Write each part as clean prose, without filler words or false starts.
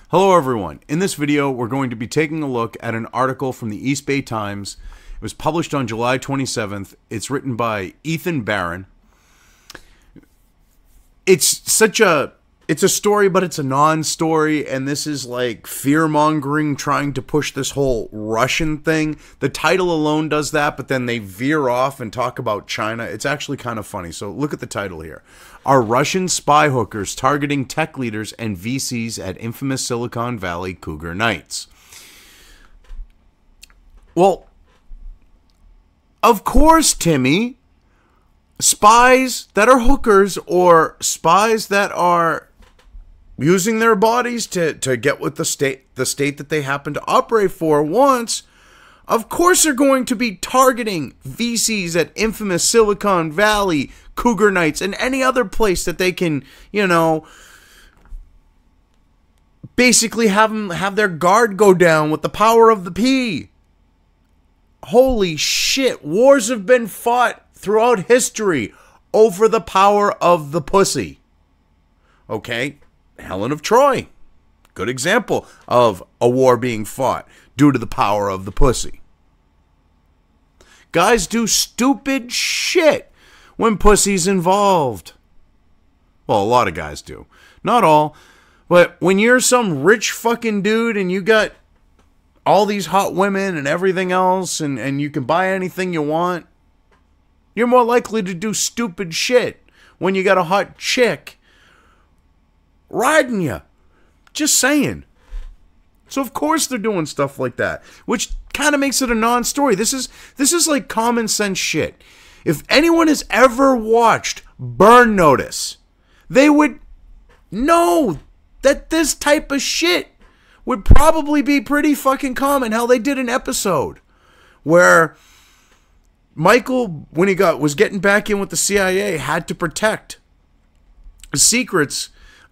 Hello everyone. In this video, we're going to be taking a look at an article from the East Bay Times. It was published on July 27th. It's written by Ethan Barron. It's a story, but it's a non-story, and this is like fear-mongering, trying to push this whole Russian thing. The title alone does that, but then they veer off and talk about China. It's actually kind of funny. So look at the title here. Are Russian spy hookers targeting tech leaders and VCs at infamous Silicon Valley Cougar Nights? Well, of course, Timmy. Spies that are hookers or spies that are using their bodies to get what the state that they happen to operate for wants, of course they're going to be targeting VCs at infamous Silicon Valley, Cougar Nights, and any other place that they can, basically have their guard go down with the power of the P. Holy shit, wars have been fought throughout history over the power of the pussy. Okay? Helen of Troy. Good example of a war being fought due to the power of the pussy. Guys do stupid shit when pussy's involved. Well, a lot of guys do. Not all. But when you're some rich fucking dude and you got all these hot women and everything else and you can buy anything you want, you're more likely to do stupid shit when you got a hot chick riding you. Just saying. So of course they're doing stuff like that, which kind of makes it a non-story. This is like common sense shit. If anyone has ever watched Burn Notice, they would know that this type of shit would probably be pretty fucking common. Hell, they did an episode where Michael, when he was getting back in with the CIA, had to protect the secrets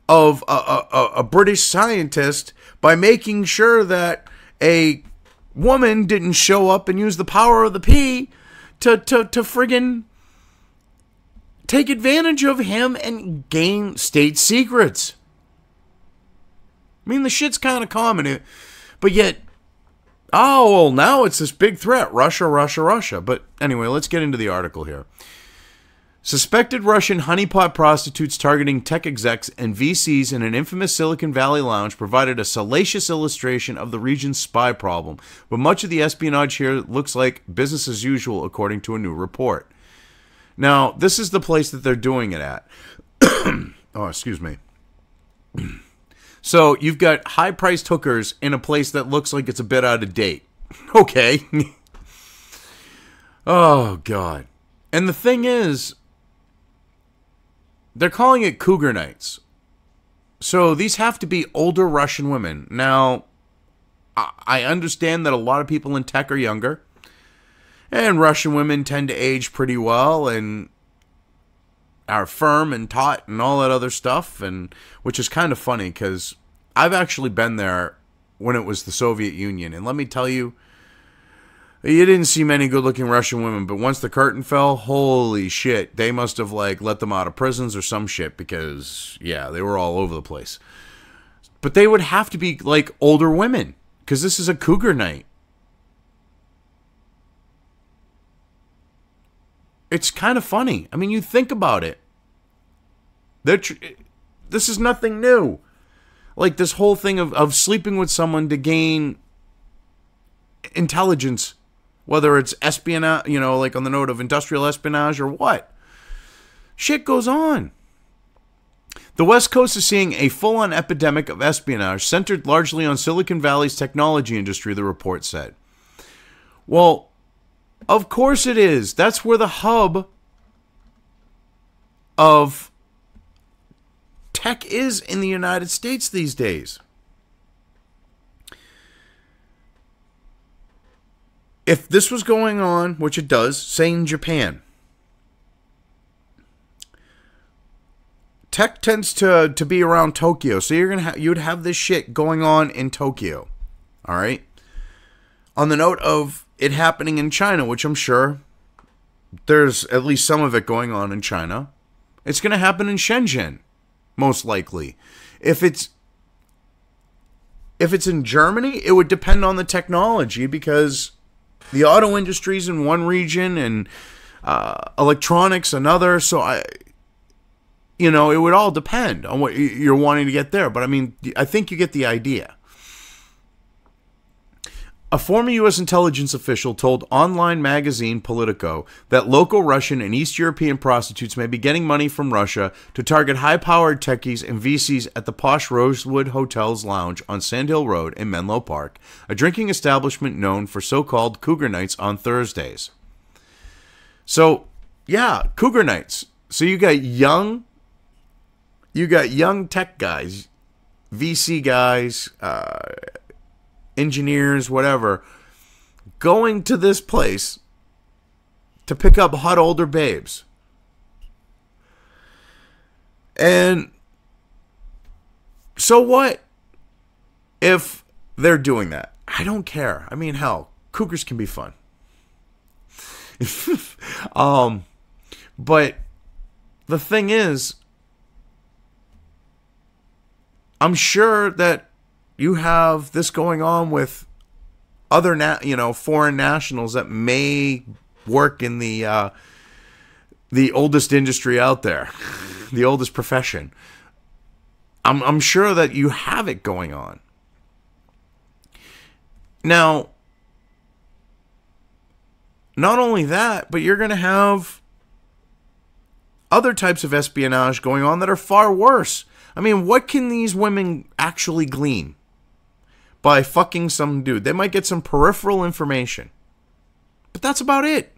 of a British scientist by making sure that a woman didn't show up and use the power of the P to friggin' take advantage of him and gain state secrets. I mean, the shit's kind of common, but yet, oh, well, now it's this big threat. Russia, Russia, Russia. But anyway, let's get into the article here. Suspected Russian honeypot prostitutes targeting tech execs and VCs in an infamous Silicon Valley lounge provided a salacious illustration of the region's spy problem. But much of the espionage here looks like business as usual, according to a new report. Now, this is the place that they're doing it at. Oh, excuse me. So, you've got high-priced hookers in a place that looks like it's a bit out of date. Okay. Oh, God. And the thing is, they're calling it Cougar Nights. So, these have to be older Russian women. Now, I understand that a lot of people in tech are younger. And Russian women tend to age pretty well and are firm and taut and all that other stuff, and which is kind of funny because I've actually been there when it was the Soviet Union, and let me tell you, you didn't see many good-looking Russian women, but once the curtain fell, holy shit, they must have like let them out of prisons or some shit because, yeah, they were all over the place. But they would have to be like older women because this is a cougar night. It's kind of funny. I mean, you think about it. This is nothing new. Like this whole thing of sleeping with someone to gain intelligence, whether it's espionage, like on the note of industrial espionage or what. Shit goes on. The West Coast is seeing a full-on epidemic of espionage centered largely on Silicon Valley's technology industry, the report said. Well, of course it is. That's where the hub of tech is in the United States these days. If this was going on, which it does, say in Japan, tech tends to be around Tokyo, so you'd have this shit going on in Tokyo. All right. On the note of it happening in China, which I'm sure there's at least some of it going on in China, it's going to happen in Shenzhen, most likely. If it's if it's in Germany, it would depend on the technology, because the auto industry is in one region and electronics another. So it would all depend on what you're wanting to get there. But I mean, I think you get the idea. A former U.S. intelligence official told online magazine Politico that local Russian and East European prostitutes may be getting money from Russia to target high-powered techies and VCs at the posh Rosewood Hotel's lounge on Sandhill Road in Menlo Park, a drinking establishment known for so-called Cougar Nights on Thursdays. So, yeah, Cougar Nights. So you got young tech guys, VC guys, engineers, whatever, going to this place to pick up hot older babes. And so what if they're doing that? I don't care. I mean, hell, cougars can be fun. But the thing is, I'm sure that you have this going on with other, foreign nationals that may work in the oldest industry out there, the oldest profession. I'm sure that you have it going on. Now, not only that, but you're going to have other types of espionage going on that are far worse. I mean, what can these women actually glean by fucking some dude? They might get some peripheral information, but that's about it.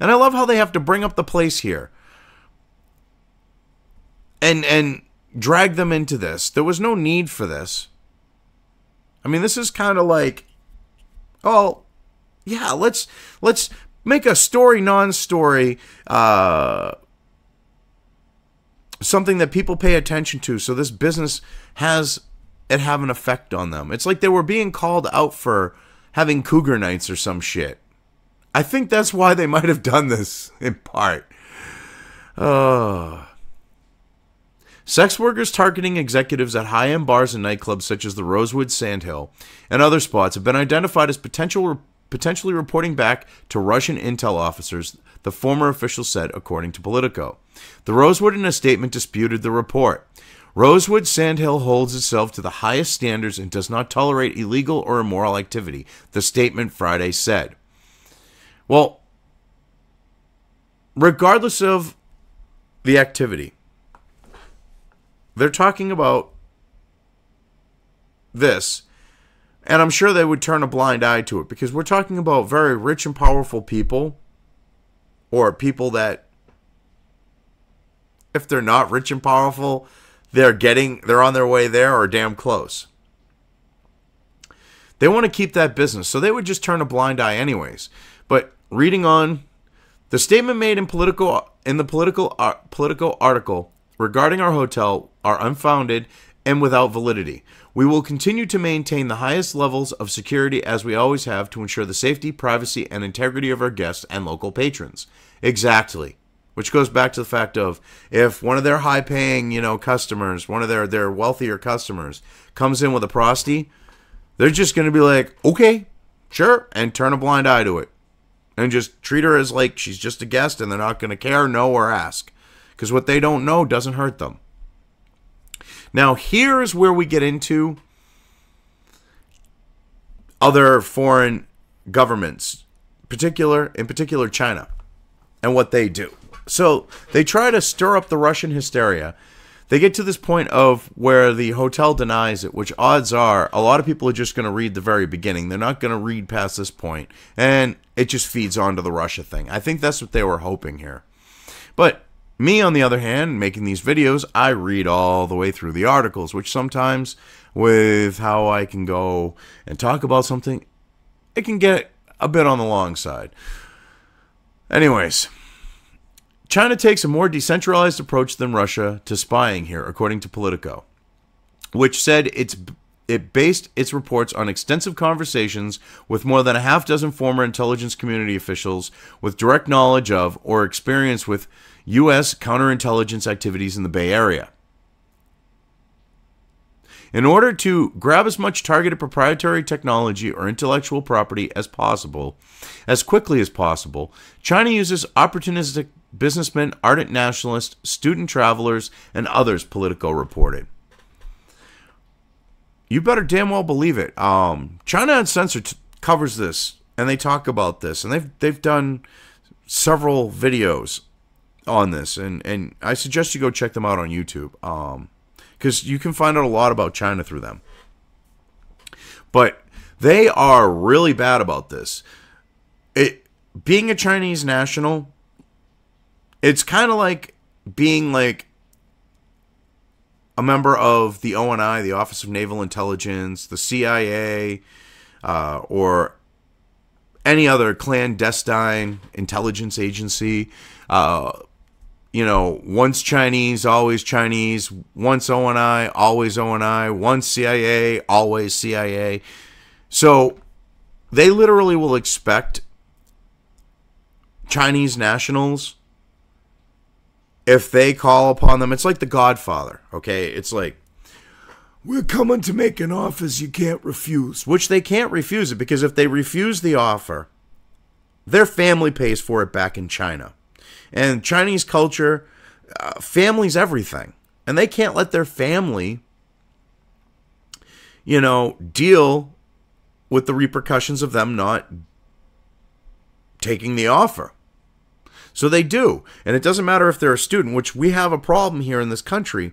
And I love how they have to bring up the place here and drag them into this. There was no need for this. I mean, this is kind of like, oh, yeah, let's make a story non-story, something that people pay attention to, so this business have an effect on them. It's like they were being called out for having Cougar Nights or some shit. I think that's why they might have done this, in part. Sex workers targeting executives at high-end bars and nightclubs such as the Rosewood Sandhill and other spots have been identified as potentially reporting back to Russian intel officers, the former official said, according to Politico. The Rosewood, in a statement, disputed the report. Rosewood Sandhill holds itself to the highest standards and does not tolerate illegal or immoral activity, the statement Friday said. Well, regardless of the activity, they're talking about this, and I'm sure they would turn a blind eye to it, because we're talking about very rich and powerful people, or people that, if they're not rich and powerful, they're on their way there or damn close. They want to keep that business, so they would just turn a blind eye anyways. But reading on, the statement made in the Politico article regarding our hotel are unfounded and without validity. We will continue to maintain the highest levels of security as we always have to ensure the safety, privacy, and integrity of our guests and local patrons. Exactly. Which goes back to the fact of, if one of their high-paying, customers, one of their wealthier customers comes in with a prosty, they're just going to be like, okay, sure, and turn a blind eye to it. And just treat her as like she's just a guest, and they're not going to care, know, or ask. Because what they don't know doesn't hurt them. Now, here's where we get into other foreign governments, in particular China, and what they do. So they try to stir up the Russian hysteria. They get to this point of where the hotel denies it, which odds are a lot of people are just going to read the very beginning. They're not going to read past this point, and it just feeds on to the Russia thing. I think that's what they were hoping here. But me, on the other hand, making these videos, I read all the way through the articles, which sometimes, with how I can go and talk about something, it can get a bit on the long side. Anyways, China takes a more decentralized approach than Russia to spying here, according to Politico, which said it based its reports on extensive conversations with more than a half dozen former intelligence community officials with direct knowledge of or experience with U.S. counterintelligence activities in the Bay Area. In order to grab as much targeted proprietary technology or intellectual property as possible, as quickly as possible, China uses opportunistic businessmen, ardent nationalists, student travelers, and others, Politico reported. You better damn well believe it. China Uncensored covers this, and they talk about this, and they've done several videos on this, and I suggest you go check them out on YouTube, because you can find out a lot about China through them. But they are really bad about this. Being a Chinese national, it's kind of like being like a member of the ONI, the Office of Naval Intelligence, the CIA, or any other clandestine intelligence agency. Once Chinese, always Chinese. Once ONI, always ONI. Once CIA, always CIA. So they literally will expect Chinese nationals, if they call upon them, it's like The Godfather, okay? It's like, we're coming to make an offer you can't refuse. Which they can't refuse it, because if they refuse the offer, their family pays for it back in China. And Chinese culture, family's everything. And they can't let their family, deal with the repercussions of them not taking the offer. So they do. And it doesn't matter if they're a student, which we have a problem here in this country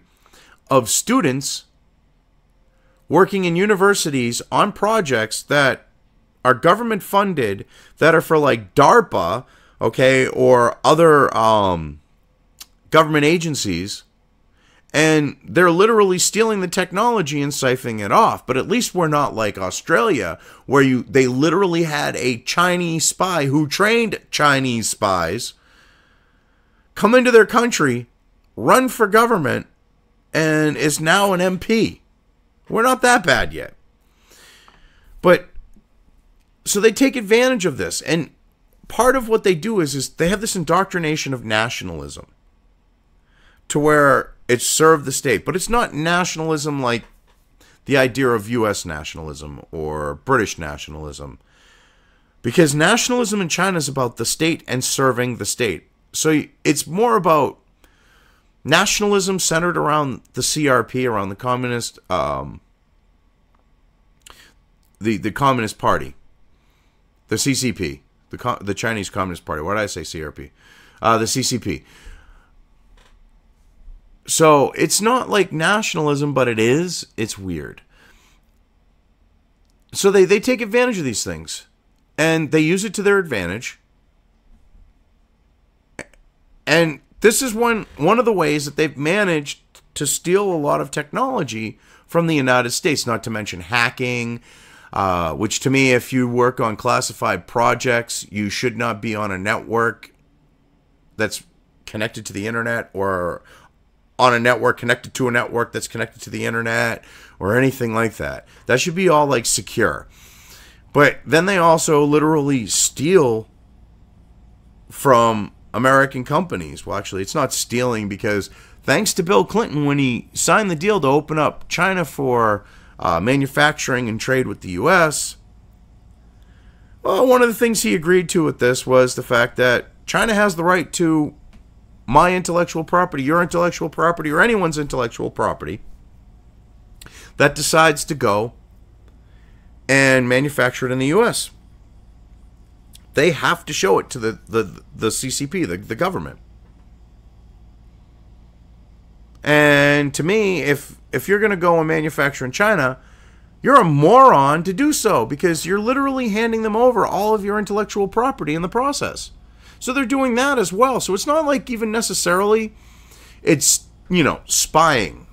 of students working in universities on projects that are government funded, that are for like DARPA, okay, or other government agencies, and they're literally stealing the technology and siphoning it off. But at least we're not like Australia, where they literally had a Chinese spy who trained Chinese spies come into their country, run for government, and is now an MP. We're not that bad yet. But, so they take advantage of this. And part of what they do is they have this indoctrination of nationalism to where it's served the state. But it's not nationalism like the idea of U.S. nationalism or British nationalism. Because nationalism in China is about the state and serving the state. So it's more about nationalism centered around the CRP, around the communist, the Communist Party, the CCP, the Chinese Communist Party. Why did I say CRP? The CCP. So it's not like nationalism, but it is. It's weird. So they take advantage of these things, and they use it to their advantage. And this is one of the ways that they've managed to steal a lot of technology from the United States, not to mention hacking, which to me, if you work on classified projects, you should not be on a network that's connected to the internet, or on a network connected to a network that's connected to the internet, or anything like that. That should be all like secure. But then they also literally steal from American companies. Well, actually, it's not stealing, because thanks to Bill Clinton, when he signed the deal to open up China for manufacturing and trade with the U.S., well, one of the things he agreed to with this was the fact that China has the right to my intellectual property, your intellectual property, or anyone's intellectual property that decides to go and manufacture it in the U.S. They have to show it to the CCP, the government. And to me, if you're going to go and manufacture in China, you're a moron to do so, because you're literally handing them over all of your intellectual property in the process. So they're doing that as well. So it's not like even necessarily it's, spying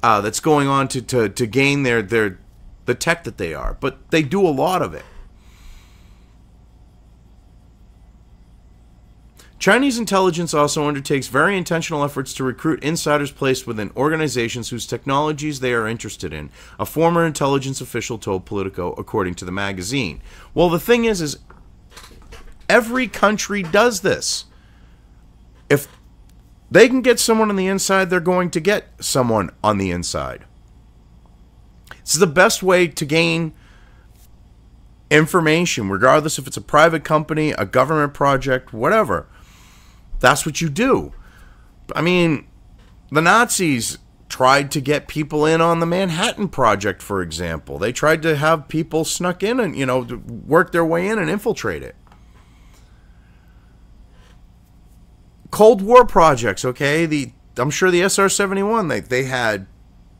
that's going on to gain the tech that they are. But they do a lot of it. Chinese intelligence also undertakes very intentional efforts to recruit insiders placed within organizations whose technologies they are interested in, a former intelligence official told Politico, according to the magazine. Well, the thing is every country does this. If they can get someone on the inside, they're going to get someone on the inside. This is the best way to gain information, regardless if it's a private company, a government project, whatever. That's what you do. I mean, the Nazis tried to get people in on the Manhattan Project, for example. They tried to have people snuck in and, work their way in and infiltrate it. Cold War projects, okay? I'm sure the SR-71, they had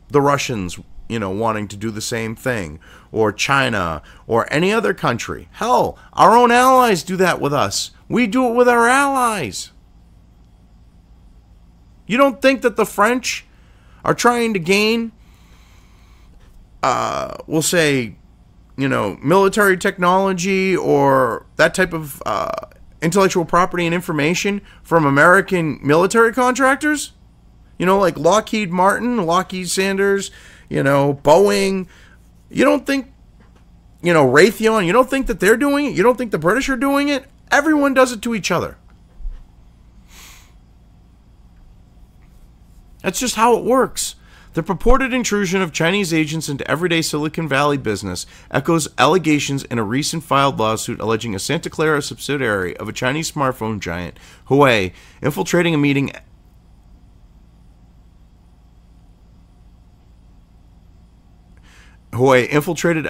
the Russians, wanting to do the same thing, or China, or any other country. Hell, our own allies do that with us. We do it with our allies. You don't think that the French are trying to gain, we'll say, military technology or that type of intellectual property and information from American military contractors? Like Lockheed Martin, Lockheed Sanders, Boeing. You don't think, Raytheon, you don't think that they're doing it? You don't think the British are doing it? Everyone does it to each other. That's just how it works. The purported intrusion of Chinese agents into everyday Silicon Valley business echoes allegations in a recent filed lawsuit alleging a Santa Clara subsidiary of a Chinese smartphone giant, Huawei, infiltrated a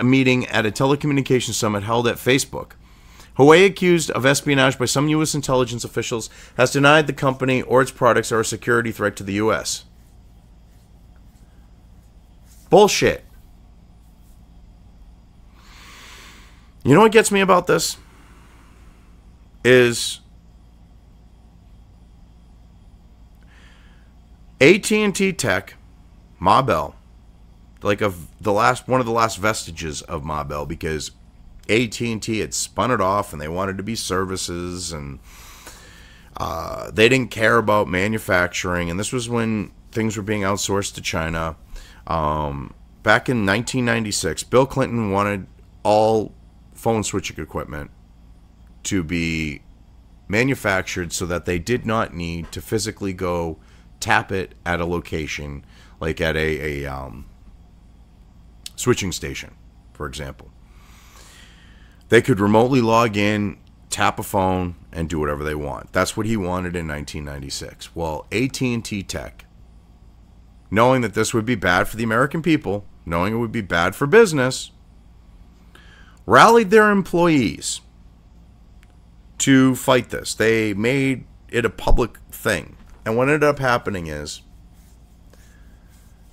meeting at a telecommunications summit held at Facebook. Huawei, accused of espionage by some U.S. intelligence officials, has denied the company or its products are a security threat to the U.S. Bullshit. You know what gets me about this? Is AT&T Tech, Ma Bell, one of the last vestiges of Ma Bell, because AT&T had spun it off and they wanted to be services, and they didn't care about manufacturing, and this was when things were being outsourced to China. Back in 1996, Bill Clinton wanted all phone switching equipment to be manufactured so that they did not need to physically go tap it at a location, like at a switching station, for example. They could remotely log in, tap a phone, and do whatever they want. That's what he wanted in 1996. Well, AT&T Tech, knowing that this would be bad for the American people, knowing it would be bad for business, rallied their employees to fight this. They made it a public thing. And what ended up happening is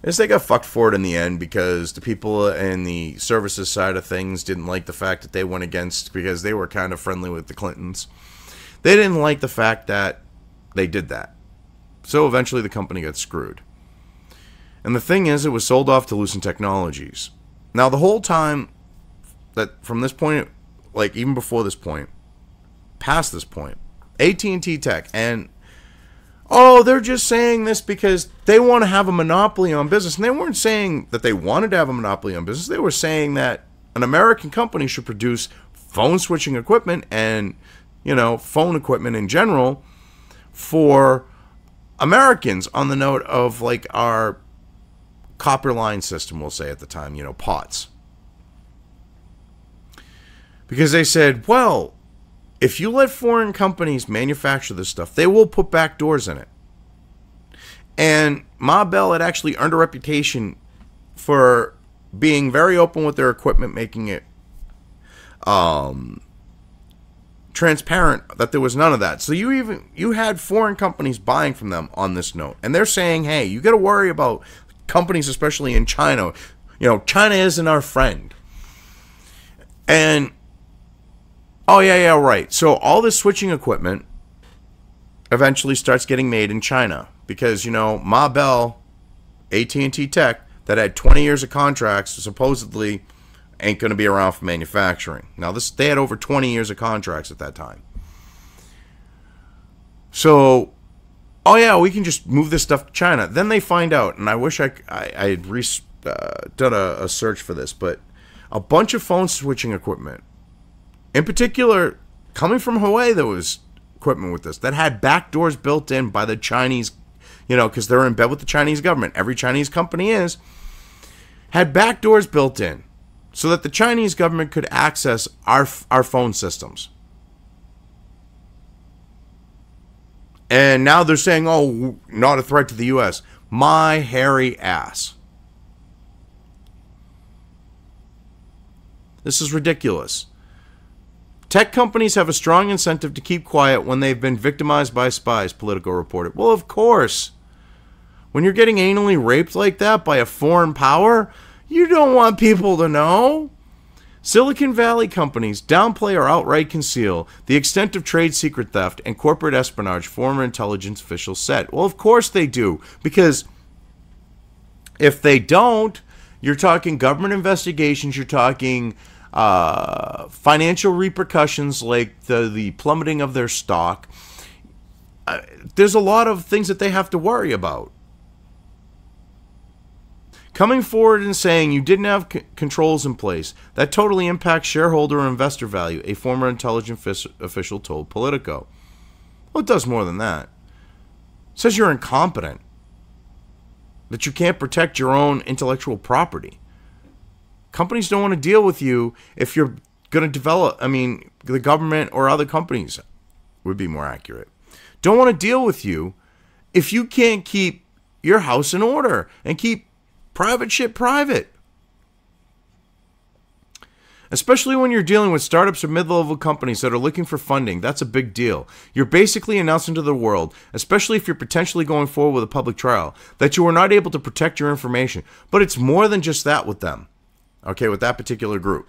they got fucked for it in the end, because the people in the services side of things didn't like the fact that they went against, because they were kind of friendly with the Clintons. They didn't like the fact that they did that. So eventually the company got screwed. And the thing is, it was sold off to Lucent Technologies. Now, the whole time, that from this point, like even before this point, past this point, AT&T Tech, and they're just saying this because they want to have a monopoly on business. And they weren't saying that they wanted to have a monopoly on business. They were saying that an American company should produce phone switching equipment and, phone equipment in general for Americans, on the note of like our copper line system, we'll say at the time, POTS. Because they said, well, if you let foreign companies manufacture this stuff, they will put back doors in it. And Ma Bell had actually earned a reputation for being very open with their equipment, making it transparent, that there was none of that. So you had foreign companies buying from them on this note. And they're saying, hey, you got to worry about companies, especially in China. China isn't our friend. And yeah, right. So all this switching equipment eventually starts getting made in China, because, Ma Bell, AT&T Tech, that had 20 years of contracts, supposedly ain't going to be around for manufacturing. Now, they had over 20 years of contracts at that time. So, we can just move this stuff to China. Then they find out, and I wish I had done a search for this, but a bunch of phone switching equipment, in particular, coming from Huawei, there was equipment with this that had back doors built in by the Chinese, because they're in bed with the Chinese government. Every Chinese company is. had backdoors built in so that the Chinese government could access our phone systems. And now they're saying, oh, not a threat to the U.S. My hairy ass. This is ridiculous. Tech companies have a strong incentive to keep quiet when they've been victimized by spies, Politico reported. Well, of course. When you're getting anally raped like that by a foreign power, you don't want people to know. Silicon Valley companies downplay or outright conceal the extent of trade secret theft and corporate espionage, former intelligence officials said. Well, of course they do, because if they don't, you're talking government investigations, you're talking financial repercussions like the plummeting of their stock. There's a lot of things that they have to worry about. Coming forward and saying you didn't have controls in place, that totally impacts shareholder or investor value, a former intelligence official told Politico. Well, it does more than that. It says you're incompetent, that you can't protect your own intellectual property. Companies don't want to deal with you if you're going to develop, the government or other companies would be more accurate. Don't want to deal with you if you can't keep your house in order and keep private shit private. Especially when you're dealing with startups or mid-level companies that are looking for funding, that's a big deal. You're basically announcing to the world, especially if you're potentially going forward with a public trial, that you are not able to protect your information. But it's more than just that with them. Okay, with that particular group.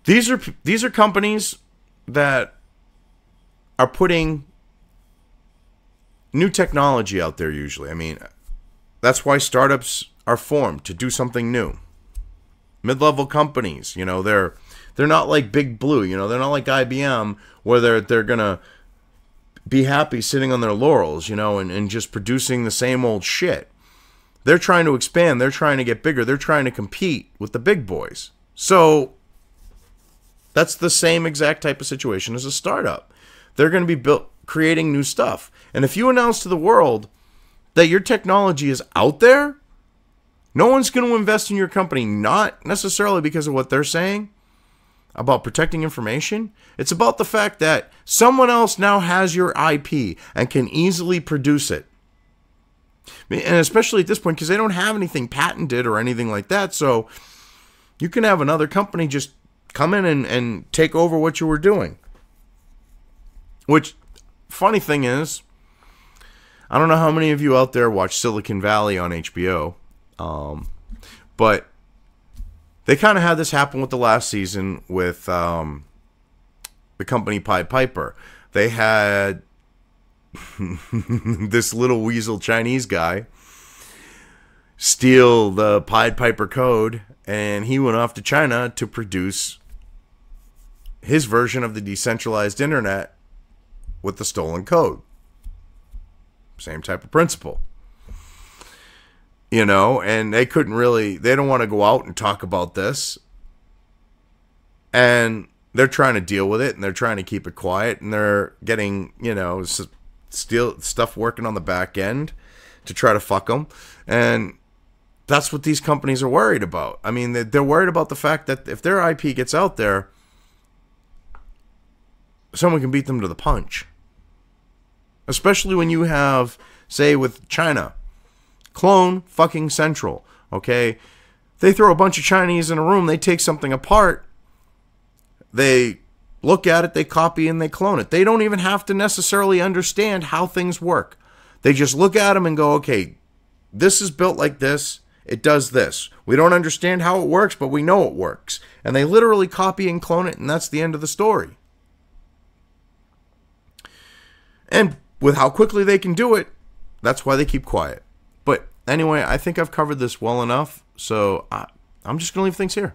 These are companies that are putting new technology out there usually. That's why startups are formed, to do something new. Mid-level companies, they're not like Big Blue, they're not like IBM where they're gonna be happy sitting on their laurels, and just producing the same old shit. They're trying to expand, they're trying to get bigger, they're trying to compete with the big boys. So that's the same exact type of situation as a startup. They're going to be creating new stuff. And if you announce to the world that your technology is out there, no one's going to invest in your company, not necessarily because of what they're saying about protecting information. It's about the fact that someone else now has your IP and can easily produce it. And especially at this point, because they don't have anything patented or anything like that. So you can have another company just come in and take over what you were doing. Which, funny thing is, I don't know how many of you out there watch Silicon Valley on HBO. But they kind of had this happen with the last season with the company Pied Piper. They had this little weasel Chinese guy steal the Pied Piper code, and he went off to China to produce his version of the decentralized internet with the stolen code. Same type of principle. And they don't want to go out and talk about this. And they're trying to deal with it, and they're trying to keep it quiet, and they're getting, still stuff working on the back end to try to fuck them. And that's what these companies are worried about. They're worried about the fact that if their IP gets out there, someone can beat them to the punch. Especially when you have, say, with China, Clone fucking Central, okay? They throw a bunch of Chinese in a room, they take something apart, they look at it, they copy, and they clone it. They don't even have to necessarily understand how things work. They just look at them and go, okay, this is built like this, it does this. We don't understand how it works, but we know it works. And they literally copy and clone it, and that's the end of the story. And with how quickly they can do it, that's why they keep quiet. But anyway, I think I've covered this well enough, so I'm just going to leave things here.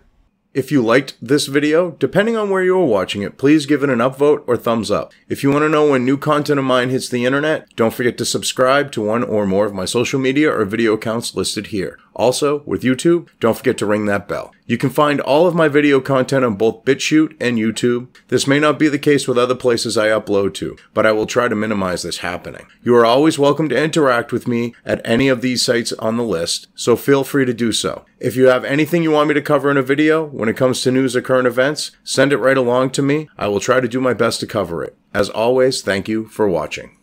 If you liked this video, depending on where you are watching it, please give it an upvote or thumbs up. If you want to know when new content of mine hits the internet, don't forget to subscribe to one or more of my social media or video accounts listed here. Also, with YouTube, don't forget to ring that bell. You can find all of my video content on both BitChute and YouTube. This may not be the case with other places I upload to, but I will try to minimize this happening. You are always welcome to interact with me at any of these sites on the list, so feel free to do so. If you have anything you want me to cover in a video when it comes to news or current events, send it right along to me. I will try to do my best to cover it. As always, thank you for watching.